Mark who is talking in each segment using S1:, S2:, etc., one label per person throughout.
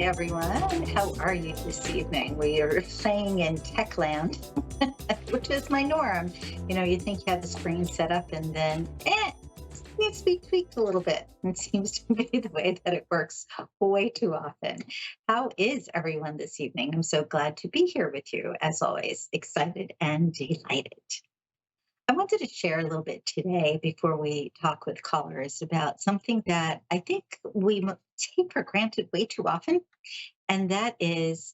S1: everyone. How are you this evening? We are staying in tech land, which is my norm. You think you have the screen set up and then it needs to be tweaked a little bit. It seems to be the way that it works way too often. How is everyone this evening? I'm so glad to be here with you, as always, excited and delighted. I wanted to share a little bit today before we talk with callers about something that I think take for granted way too often, and that is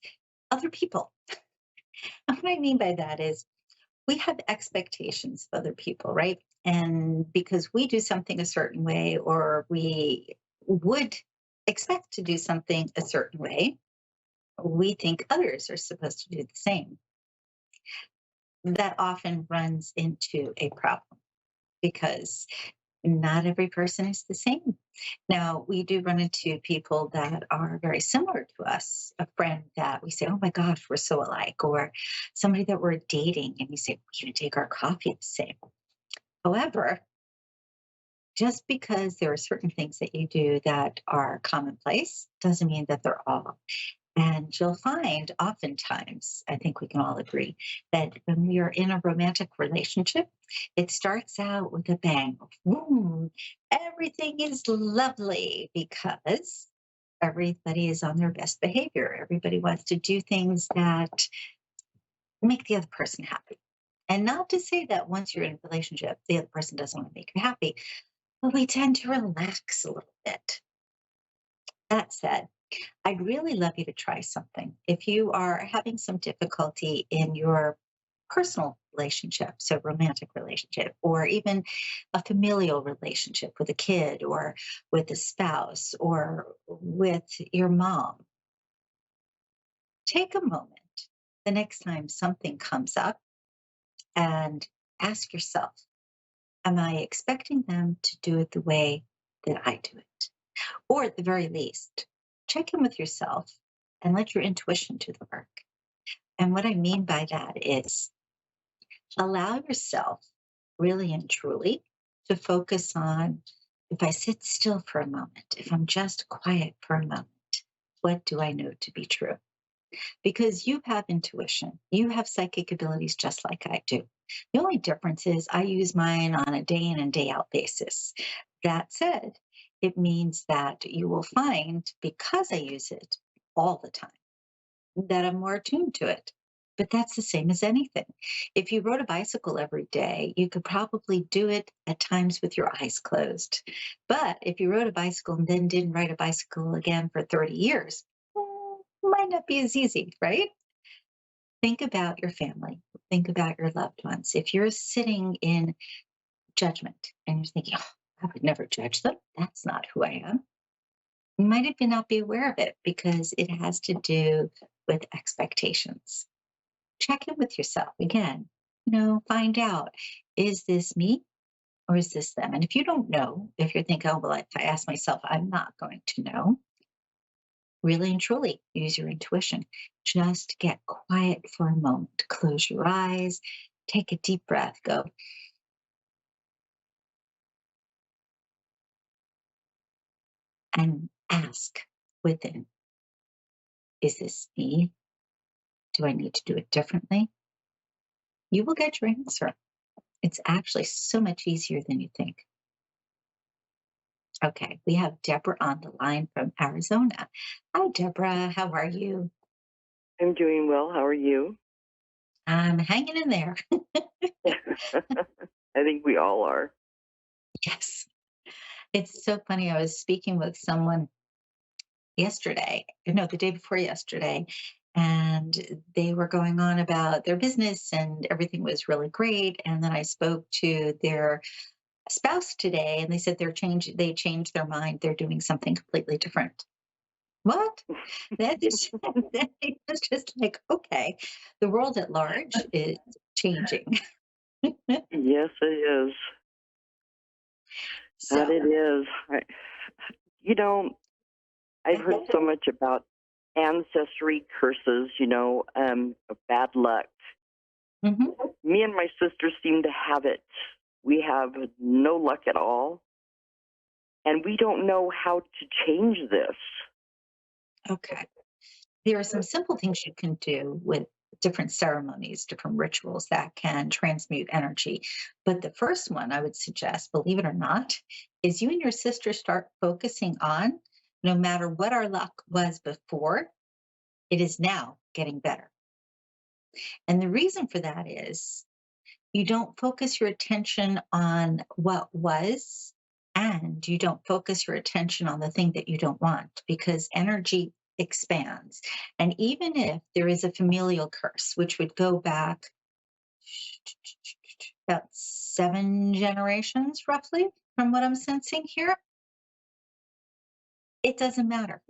S1: other people. And what I mean by that is we have expectations of other people, right? And because we do something a certain way, or we would expect to do something a certain way, we think others are supposed to do the same. That often runs into a problem because not every person is the same. Now, we do run into people that are very similar to us, a friend that we say, oh my gosh, we're so alike, or somebody that we're dating and we say, we even take our coffee the same. However, just because there are certain things that you do that are commonplace doesn't mean that they're all. And you'll find oftentimes, I think we can all agree, that when we are in a romantic relationship, it starts out with a bang. Boom, everything is lovely because everybody is on their best behavior. Everybody wants to do things that make the other person happy. And not to say that once you're in a relationship, the other person doesn't want to make you happy, but we tend to relax a little bit. That said, I'd really love you to try something. If you are having some difficulty in your personal relationship, so romantic relationship, or even a familial relationship with a kid or with a spouse or with your mom, take a moment the next time something comes up and ask yourself, am I expecting them to do it the way that I do it? Or at the very least, check in with yourself and let your intuition do the work. And what I mean by that is allow yourself really and truly to focus on, if I sit still for a moment, if I'm just quiet for a moment, what do I know to be true? Because you have intuition, you have psychic abilities just like I do. The only difference is I use mine on a day in and day out basis. That said, it means that you will find, because I use it all the time, that I'm more attuned to it. But that's the same as anything. If you rode a bicycle every day, you could probably do it at times with your eyes closed. But if you rode a bicycle and then didn't ride a bicycle again for 30 years, might not be as easy, right? Think about your family. Think about your loved ones. If you're sitting in judgment and you're thinking, oh, I would never judge them, that's not who I am. You might even not be aware of it because it has to do with expectations. Check in with yourself again. Find out, is this me or is this them? And if you don't know, if you're thinking, oh, well, if I ask myself, I'm not going to know, really and truly use your intuition. Just get quiet for a moment. Close your eyes, take a deep breath, go, and ask within, is this me? Do I need to do it differently? You will get your answer. It's actually so much easier than you think. Okay, we have Deborah on the line from Arizona. Hi, Deborah. How are you?
S2: I'm doing well. How are you?
S1: I'm hanging in there.
S2: I think we all are.
S1: Yes. It's so funny. I was speaking with someone yesterday, no, the day before yesterday, and they were going on about their business and everything was really great. And then I spoke to their spouse today and they said they changed their mind. They're doing something completely different. What? That is that was just like, okay, the world at large is changing.
S2: Yes, it is. That
S1: So
S2: it is. You know, I've
S1: I
S2: heard
S1: think
S2: so much about ancestry curses, of bad luck.
S1: mhm,
S2: Me and my sister seem to have it. We have no luck at all, and we don't know how to change this.
S1: okay. There are some simple things you can do with different ceremonies, different rituals that can transmute energy. But the first one I would suggest, believe it or not, is you and your sister start focusing on no matter what our luck was before, it is now getting better. And the reason for that is you don't focus your attention on what was, and you don't focus your attention on the thing that you don't want because energy expands. And even if there is a familial curse, which would go back about 7 generations roughly from what I'm sensing here, it doesn't matter.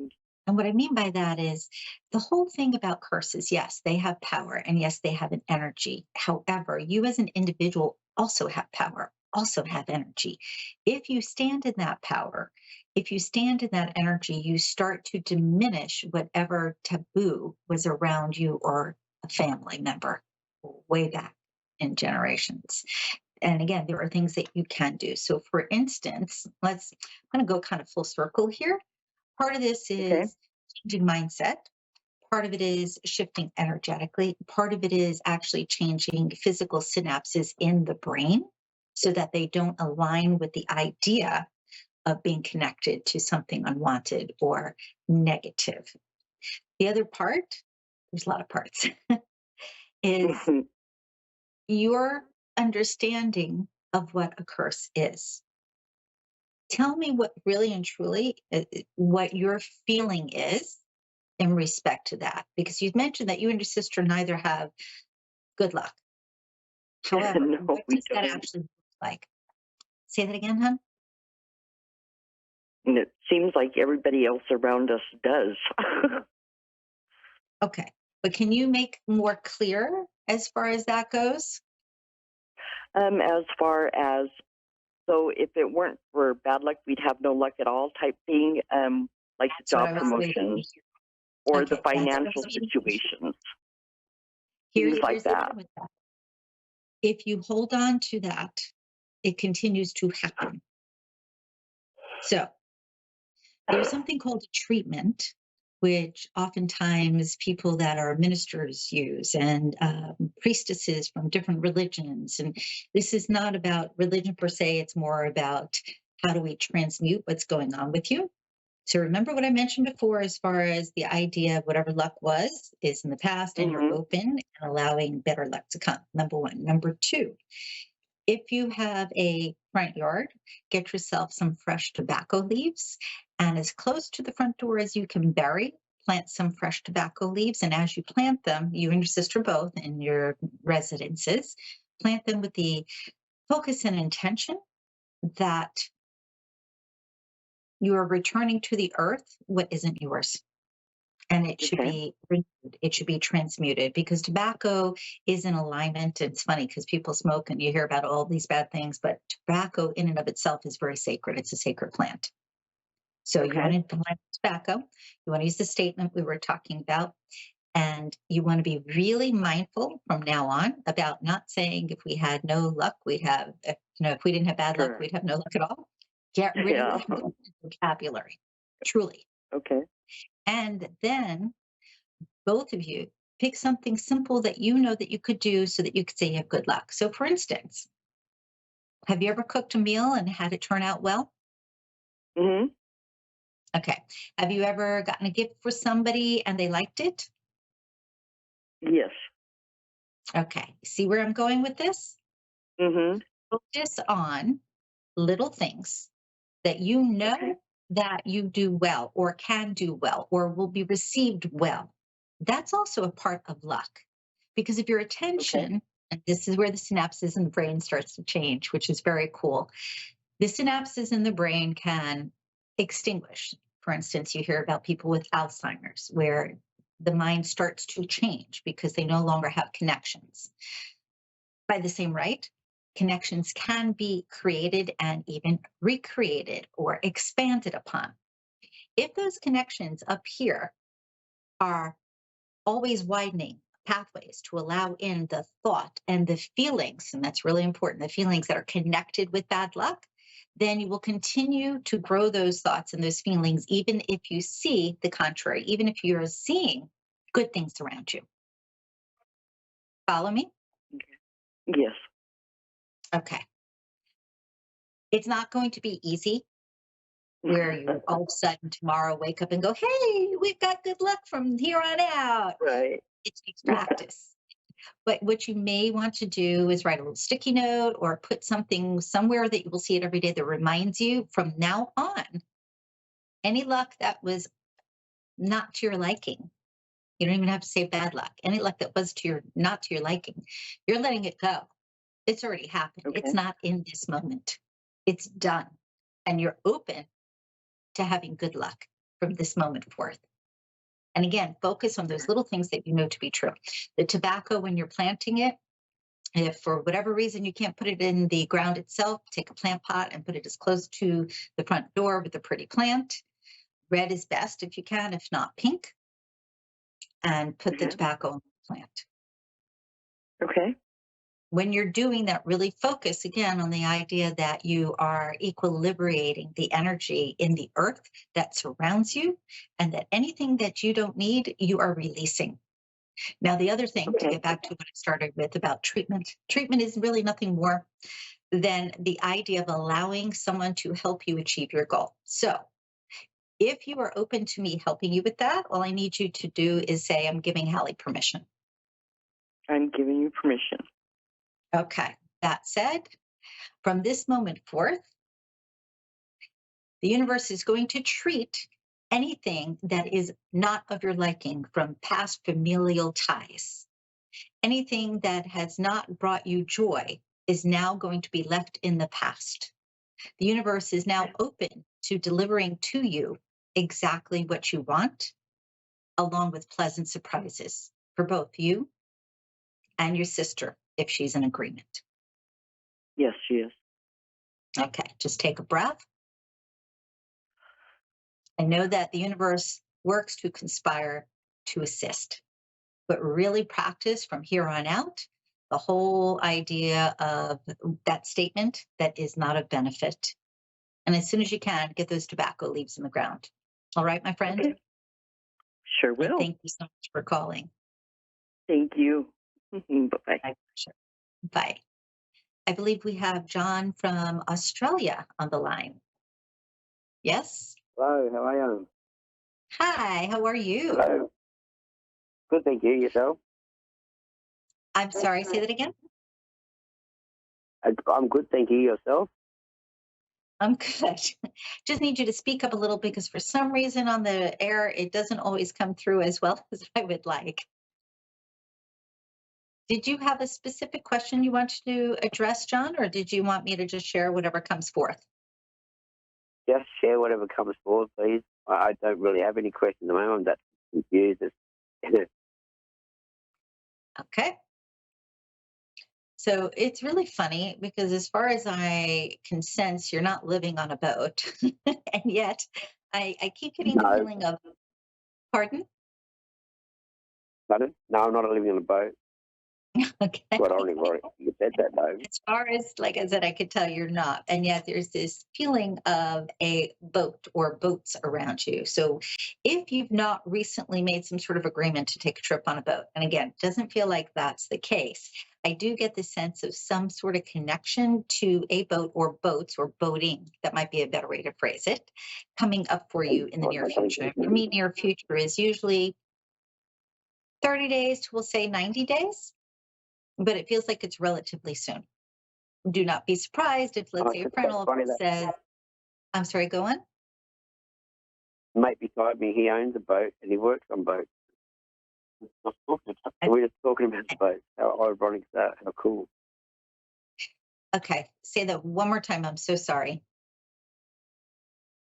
S1: And what I mean by that is the whole thing about curses, yes, they have power and yes, they have an energy. However, you as an individual also have power, also have energy. If you stand in that power, if you stand in that energy, you start to diminish whatever taboo was around you or a family member way back in generations. And again, there are things that you can do. So, for instance, I'm going to go kind of full circle here. Part of this
S2: Okay.
S1: is changing mindset. Part of it is shifting energetically. Part of it is actually changing physical synapses in the brain so that they don't align with the idea of being connected to something unwanted or negative. The other part, there's a lot of parts, is
S2: Mhm.
S1: your understanding of what a curse is. Tell me what really and truly what your feeling is in respect to that? Because you've mentioned that you and your sister neither have good luck. However,
S2: No,
S1: what
S2: we
S1: does that
S2: don't.
S1: actually look like? Say that again, hon?
S2: And it seems like everybody else around us does.
S1: Okay. But can you make more clear as far as that goes?
S2: As far as, so if it weren't for bad luck, we'd have no luck at all type thing, like the
S1: That's what
S2: job
S1: I was waiting to
S2: promotions
S1: hear.
S2: or the
S1: Okay, that's what I
S2: financial
S1: was waiting to hear.
S2: situations, things like
S1: Here's the
S2: that.
S1: thing with that. If you hold on to that, it continues to happen. So there's something called a treatment, which oftentimes people that are ministers use and priestesses from different religions. And this is not about religion per se, it's more about how do we transmute what's going on with you. So remember what I mentioned before as far as the idea of whatever luck was is in the past and you're
S2: Hmm.
S1: open and allowing better luck to come. Number one. Number two, if you have a front yard, get yourself some fresh tobacco leaves and as close to the front door as you can bury, plant some fresh tobacco leaves. And as you plant them, you and your sister both in your residences, plant them with the focus and intention that you are returning to the earth what isn't yours. And it should
S2: Okay.
S1: be renewed. It should be transmuted because tobacco is in alignment. It's funny because people smoke and you hear about all these bad things, but tobacco in and of itself is very sacred. It's a sacred plant. So you want
S2: Okay.
S1: to plant tobacco. You want to use the statement we were talking about. And you want to be really mindful from now on about not saying if we had no luck, we'd have, if we didn't have bad luck,
S2: Correct.
S1: we'd have no luck at all. Get rid of
S2: Yeah.
S1: that vocabulary, truly.
S2: Okay.
S1: And then both of you pick something simple that you know that you could do so that you could say you have good luck. So, for instance, have you ever cooked a meal and had it turn out well?
S2: Hmm.
S1: Okay. Have you ever gotten a gift for somebody and they liked it?
S2: Yes.
S1: Okay. See where I'm going with this?
S2: Hmm.
S1: Focus on little things that you
S2: Okay.
S1: know that you do well or can do well or will be received well. That's also a part of luck. Because if your
S2: Okay.
S1: attention, and this is where the synapses in the brain starts to change, which is very cool. The synapses in the brain can extinguish. For instance, you hear about people with Alzheimer's, where the mind starts to change because they no longer have connections. By the same right, connections can be created and even recreated or expanded upon. If those connections up here are always widening pathways to allow in the thought and the feelings, and that's really important, the feelings that are connected with bad luck, then you will continue to grow those thoughts and those feelings, even if you see the contrary, even if you're seeing good things around you. Follow me?
S2: Yes.
S1: Okay. It's not going to be easy where you all of a sudden tomorrow wake up and go, hey, we've got good luck from here on out.
S2: Right.
S1: It takes practice. But what you may want to do is write a little sticky note or put something somewhere that you will see it every day that reminds you from now on, any luck that was not to your liking. You don't even have to say bad luck. Any luck that was to your not to your liking, you're letting it go. It's already happened. It's
S2: Okay.
S1: not in this moment. It's done. And you're open to having good luck from this moment forth. And again, focus on those little things that you know to be true. The tobacco, when you're planting it, if for whatever reason you can't put it in the ground itself, take a plant pot and put it as close to the front door with a pretty plant. Red is best if you can, if not pink, and put the
S2: Mhm.
S1: tobacco on the plant.
S2: Okay.
S1: When you're doing that, really focus again on the idea that you are equilibrating the energy in the earth that surrounds you, and that anything that you don't need, you are releasing. Now, the other thing, to
S2: Okay.
S1: get back to what I started with about treatment is really nothing more than the idea of allowing someone to help you achieve your goal. So, if you are open to me helping you with that, all I need you to do is say, I'm giving Halley permission.
S2: I'm giving you permission.
S1: Okay. That said, from this moment forth, the universe is going to treat anything that is not of your liking from past familial ties. Anything that has not brought you joy is now going to be left in the past. The universe is now open to delivering to you exactly what you want, along with pleasant surprises for both you and your sister, if she's in agreement.
S2: Yes, she is.
S1: Okay, just take a breath and know that the universe works to conspire to assist. But really practice from here on out the whole idea of that statement that is not of benefit. And as soon as you can, get those tobacco leaves in the ground. All right, my friend?
S2: Okay. Sure
S1: And
S2: will.
S1: thank you so much for calling.
S2: Thank you. Bye-bye.
S1: My pleasure. Bye. I believe we have John from Australia on the line. Yes?
S3: Hello, how are you?
S1: Hi, how are you?
S3: Hello. Good, thank you. Yourself?
S1: I'm sorry, say that again?
S3: I'm good, thank you. Yourself?
S1: I'm good. Just need you to speak up a little because for some reason on the air, it doesn't always come through as well as I would like. Did you have a specific question you wanted to address, John, or did you want me to just share whatever comes forth?
S3: Just share whatever comes forward, please. I don't really have any questions at the moment. I'm just confused.
S1: Okay. So it's really funny because as far as I can sense, you're not living on a boat. And yet I keep getting the
S3: No,
S1: feeling of, pardon?
S3: pardon? No, I'm not living on a boat.
S1: Okay.
S3: God, only worry. You said that, though.
S1: As far as, like I said, I could tell you're not. And yet there's this feeling of a boat or boats around you. So if you've not recently made some sort of agreement to take a trip on a boat, and again, doesn't feel like that's the case, I do get the sense of some sort of connection to a boat or boats or boating. That might be a better way to phrase it, coming up for you in the near future. For me, near future is usually 30 days to, we'll say, 90 days, but it feels like it's relatively soon. Do not be surprised if, let's
S3: Oh,
S1: say, a
S3: it's
S1: friend
S3: so funny that
S1: says, I'm sorry, go on.
S3: mate beside me, he owns a boat and he works on boats.
S1: I-
S3: We're just talking about the boat. How ironic is that? How cool.
S1: Okay, say that one more time. I'm so sorry.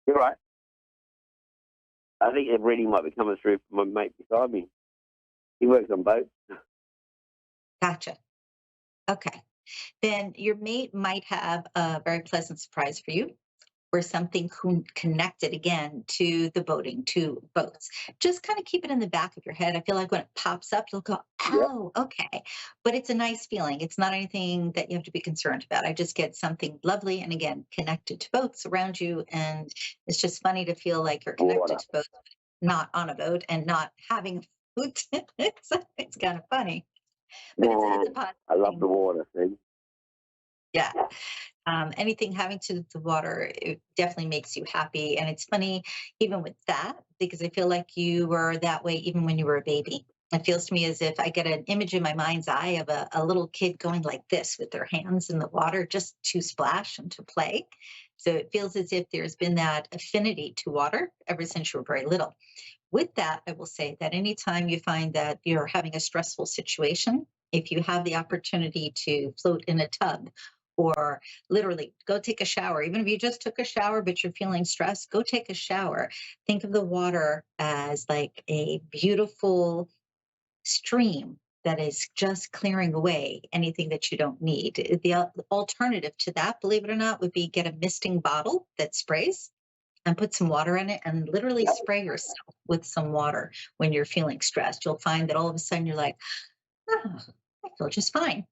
S3: You're right. I think a reading might be coming through from my mate beside me. He works on boats.
S1: Gotcha. Okay. Then your mate might have a very pleasant surprise for you or something connected again to the boating, to boats. Just kind of keep it in the back of your head. I feel like when it pops up, you'll go,
S3: Yep.
S1: oh, okay. But it's a nice feeling. It's not anything that you have to be concerned about. I just get something lovely and again, connected to boats around you. And it's just funny to feel like you're connected
S3: Water.
S1: to boats, not on a boat and not having It's kind of funny, but
S3: Nah,
S1: it's a positive
S3: I love
S1: thing.
S3: the water. See?
S1: Yeah. Anything having to do with the water, it definitely makes you happy. And it's funny, even with that, because I feel like you were that way even when you were a baby. It feels to me as if I get an image in my mind's eye of a little kid going like this with their hands in the water just to splash and to play. So it feels as if there's been that affinity to water ever since you were very little. With that, I will say that anytime you find that you're having a stressful situation, if you have the opportunity to float in a tub or literally go take a shower, even if you just took a shower but you're feeling stressed, go take a shower. Think of the water as like a beautiful stream that is just clearing away anything that you don't need. The alternative to that, believe it or not, would be get a misting bottle that sprays and put some water in it and literally
S3: Yep.
S1: spray yourself with some water when you're feeling stressed. You'll find that all of a sudden you're like, oh, I feel just fine.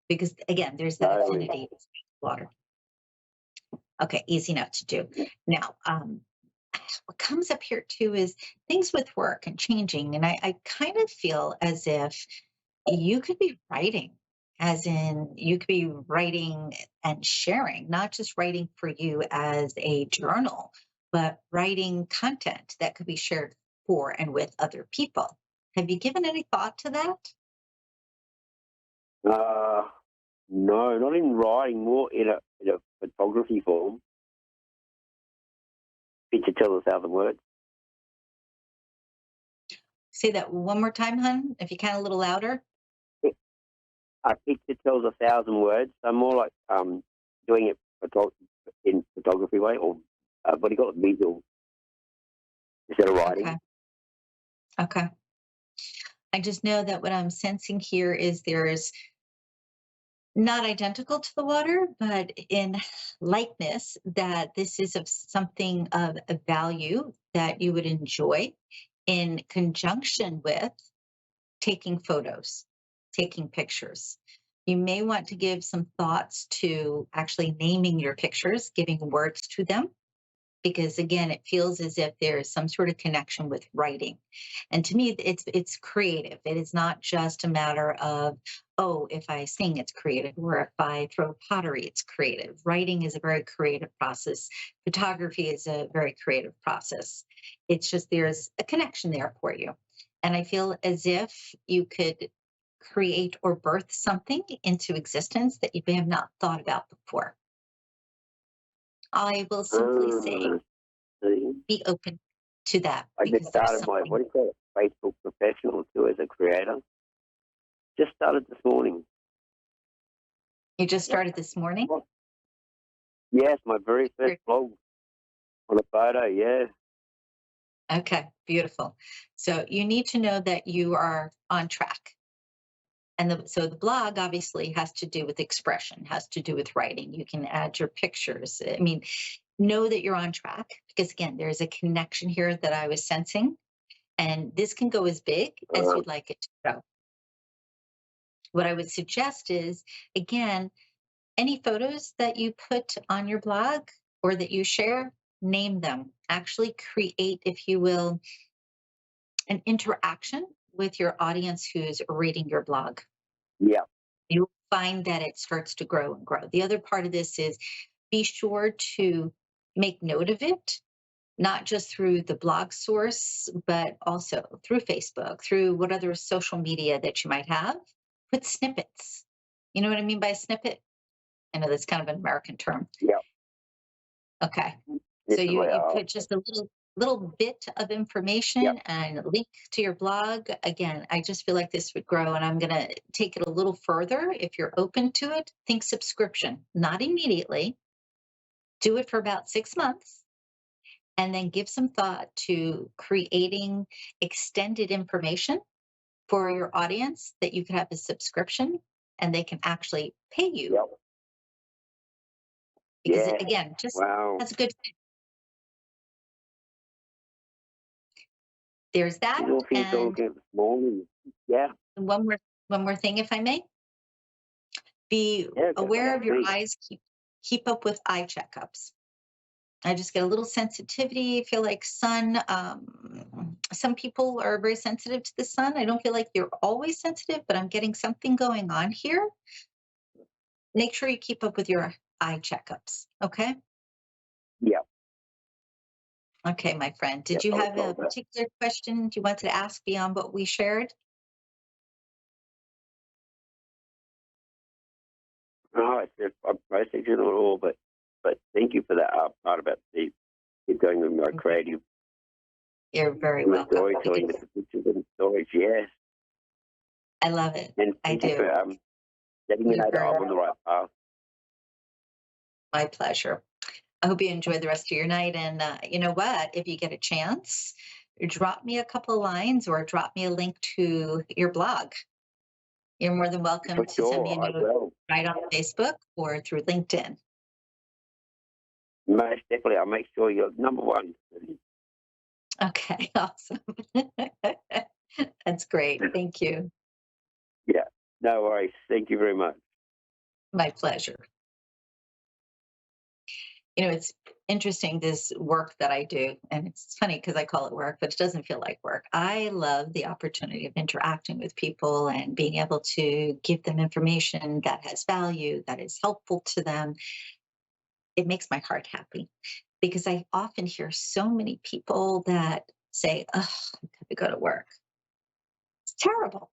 S1: Because again, there's that
S3: Totally.
S1: affinity with water. Okay, easy enough to do. Now, what comes up here too is things with work and changing. And I kind of feel as if you could be writing, as in you could be writing and sharing, not just writing for you as a journal, but writing content that could be shared for and with other people. Have you given any thought to that?
S3: Uh, no, not in writing, more in a photography form. Picture tells 1,000 words.
S1: Say that one more time, hun, if you can, a little louder.
S3: A picture tells 1,000 words. So more like doing it in photography way, or what do you call it, visual instead of
S1: Okay.
S3: writing.
S1: Okay. I just know that what I'm sensing here is there's not identical to the water, but in likeness, that this is of something of a value that you would enjoy in conjunction with taking photos, taking pictures. You may want to give some thoughts to actually naming your pictures, giving words to them, because again it feels as if there is some sort of connection with writing. And to me it's creative. It is not just a matter of, oh, if I sing it's creative, or if I throw pottery it's creative. Writing is a very creative process. Photography is a very creative process. It's just there's a connection there for you, and I feel as if you could create or birth something into existence that you may have not thought about before. I will simply say
S3: Uh, see,
S1: be open to that
S3: I just
S1: because there's
S3: started my, what
S1: something.
S3: do you call it, Facebook professional too as a creator. Just started this morning.
S1: You just started this morning?
S3: Yes, my very first
S1: Great.
S3: blog on a photo. Yeah.
S1: Okay, beautiful. So you need to know that you are on track. And so the blog obviously has to do with expression, has to do with writing. You can add your pictures. I mean, know that you're on track because, again, there's a connection here that I was sensing. And this can go as big as
S3: Uh,
S1: you'd like it to go. What I would suggest is, again, any photos that you put on your blog or that you share, name them. Actually create, if you will, an interaction with your audience who's reading your blog.
S3: yeah.
S1: You'll find that it starts to grow and grow. The other part of this is be sure to make note of it, not just through the blog source, but also through Facebook, through what other social media that you might have. Put snippets. You know what I mean by a snippet? I know that's kind of an American term.
S3: Yeah.
S1: Okay.
S3: This
S1: So
S3: is where
S1: you
S3: I,
S1: put just a little bit of
S3: yeah.
S1: information and a link to your blog. Again, I just feel like this would grow, and I'm going to take it a little further. If you're open to it, think subscription, not immediately. Do it for about 6 months, and then give some thought to creating extended information for your audience that you could have a subscription and they can actually pay you
S3: Yeah.
S1: because it,
S3: Yeah.
S1: again, just
S3: Wow.
S1: has a good, there's that.
S3: Little things
S1: And
S3: talking this morning. Yeah.
S1: one more one more thing, if I may. Be
S3: Yeah. Go
S1: aware
S3: ahead,
S1: of your
S3: please.
S1: eyes. Keep up with eye checkups. I just get a little sensitivity, feel like sun. Some people are very sensitive to the sun. I don't feel like you're always sensitive, but I'm getting something going on here. Make sure you keep up with your eye checkups. Okay.
S3: Yeah,
S1: Okay, my friend.
S3: yeah,
S1: Did you
S3: I was
S1: have a
S3: told that.
S1: particular question you wanted to ask beyond what we shared?
S3: No, it's just, I'm basically not all, but thank you for that part about the keep going with my creative
S1: You're very
S3: and the
S1: welcome.
S3: storytelling, the pictures and stories. Yes,
S1: I love it.
S3: and
S1: I
S3: thank you
S1: do.
S3: for letting me
S1: You're
S3: know that
S1: very
S3: I'm on the right path.
S1: my pleasure. I hope you enjoy the rest of your night. And you know what? If you get a chance, drop me a couple of lines or drop me a link to your blog. You're more than welcome
S3: For
S1: to send me a
S3: sure, I
S1: note
S3: will.
S1: right on Facebook or through LinkedIn.
S3: Most definitely, I'll make sure you're number one.
S1: Okay, awesome. That's great. Thank you.
S3: Yeah, no worries. Thank you very much.
S1: My pleasure. It's interesting this work that I do, and it's funny because I call it work, but it doesn't feel like work. I love the opportunity of interacting with people and being able to give them information that has value, that is helpful to them. It makes my heart happy because I often hear so many people that say, "Oh, I have to go to work. It's terrible."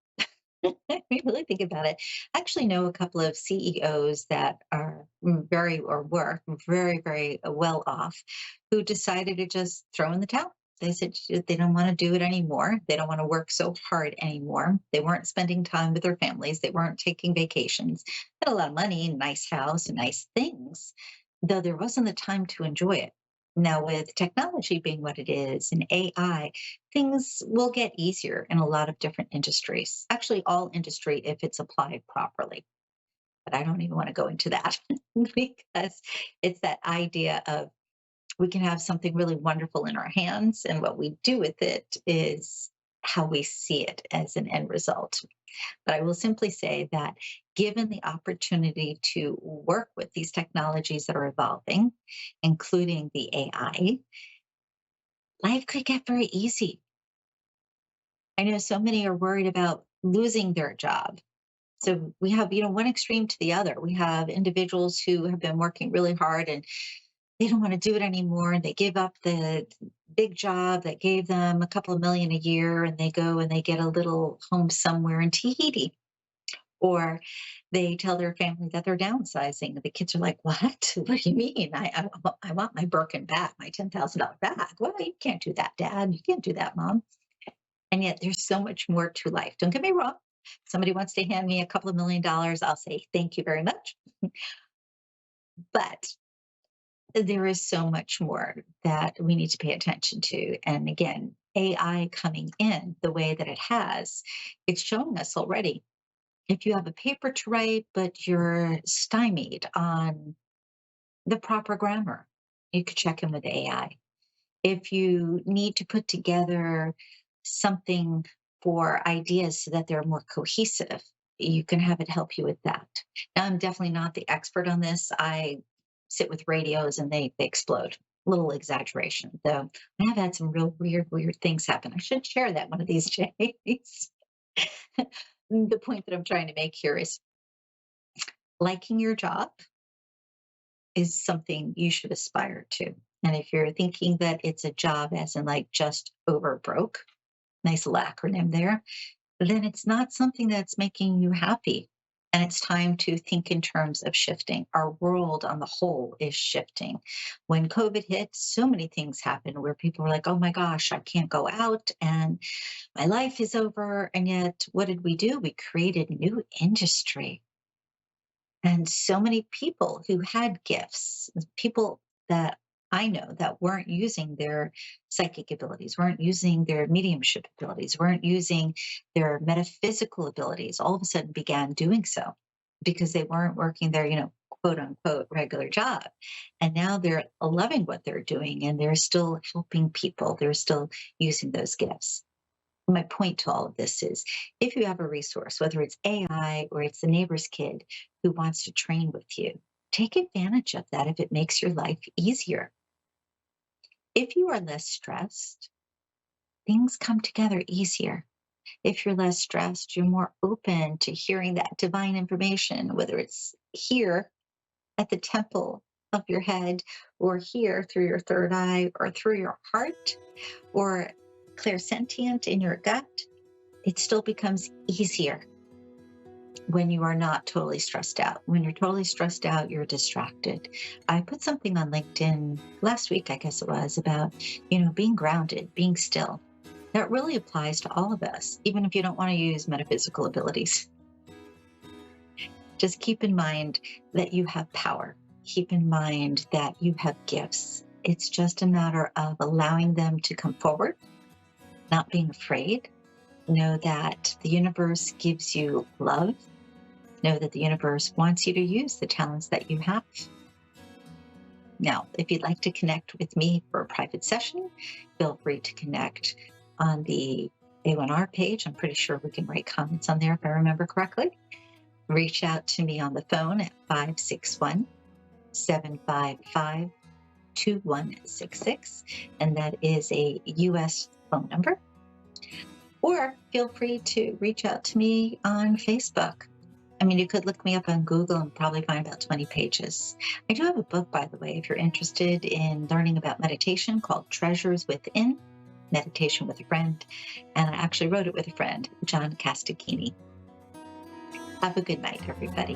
S1: I really think about it. I actually know a couple of CEOs that are very or were very, very well off who decided to just throw in the towel. They said they don't want to do it anymore. They don't want to work so hard anymore. They weren't spending time with their families. They weren't taking vacations. Had a lot of money, nice house, and nice things, though there wasn't the time to enjoy it. Now, with technology being what it is and AI, things will get easier in a lot of different industries. Actually, all industry if it's applied properly. But I don't even want to go into that because it's that idea of we can have something really wonderful in our hands, and what we do with it is how we see it as an end result. But I will simply say that given the opportunity to work with these technologies that are evolving, including the AI, life could get very easy. I know so many are worried about losing their job. So we have, one extreme to the other. We have individuals who have been working really hard and they don't want to do it anymore. And they give up the big job that gave them a couple of million a year and they go and they get a little home somewhere in Tahiti. Or they tell their family that they're downsizing. The kids are like, "What? What do you mean? I want my Birkin back, my $10,000 back." "Well, you can't do that, Dad. You can't do that, Mom." And yet there's so much more to life. Don't get me wrong. Somebody wants to hand me a couple of $1 million, I'll say, "Thank you very much." But there is so much more that we need to pay attention to. And again, AI coming in the way that it has, it's showing us already. If you have a paper to write, but you're stymied on the proper grammar, you could check in with AI. If you need to put together something for ideas so that they're more cohesive, you can have it help you with that. Now, I'm definitely not the expert on this. I sit with radios and they explode. Little exaggeration, though. I have had some real weird things happen. I should share that one of these days. The point that I'm trying to make here is liking your job is something you should aspire to. And if you're thinking that it's a job as in like just over broke, nice little acronym there, then it's not something that's making you happy. And it's time to think in terms of shifting. Our world on the whole is shifting. When COVID hit, so many things happened where people were like, "Oh my gosh, I can't go out and my life is over." And yet, what did we do? We created new industry. And so many people who had gifts, people that I know that weren't using their psychic abilities, weren't using their mediumship abilities, weren't using their metaphysical abilities, all of a sudden began doing so because they weren't working their, quote unquote regular job. And now they're loving what they're doing and they're still helping people. They're still using those gifts. My point to all of this is if you have a resource, whether it's AI or it's the neighbor's kid who wants to train with you, take advantage of that if it makes your life easier. If you are less stressed, things come together easier. If you're less stressed, you're more open to hearing that divine information, whether it's here at the temple of your head, or here through your third eye, or through your heart, or clairsentient in your gut. It still becomes easier when you are not totally stressed out. When you're totally stressed out, you're distracted. I put something on LinkedIn last week, I guess it was, about, being grounded, being still. That really applies to all of us, even if you don't want to use metaphysical abilities. Just keep in mind that you have power. Keep in mind that you have gifts. It's just a matter of allowing them to come forward, not being afraid. Know that the universe gives you love. Know that the universe wants you to use the talents that you have. Now, if you'd like to connect with me for a private session, feel free to connect on the A1R page. I'm pretty sure we can write comments on there if I remember correctly. Reach out to me on the phone at 561-755-2166, and that is a U.S. phone number. Or feel free to reach out to me on Facebook. I mean, you could look me up on Google and probably find about 20 pages. I do have a book, by the way, if you're interested in learning about meditation, called Treasures Within, Meditation with a Friend. And I actually wrote it with a friend, John Castaghini. Have a good night, everybody.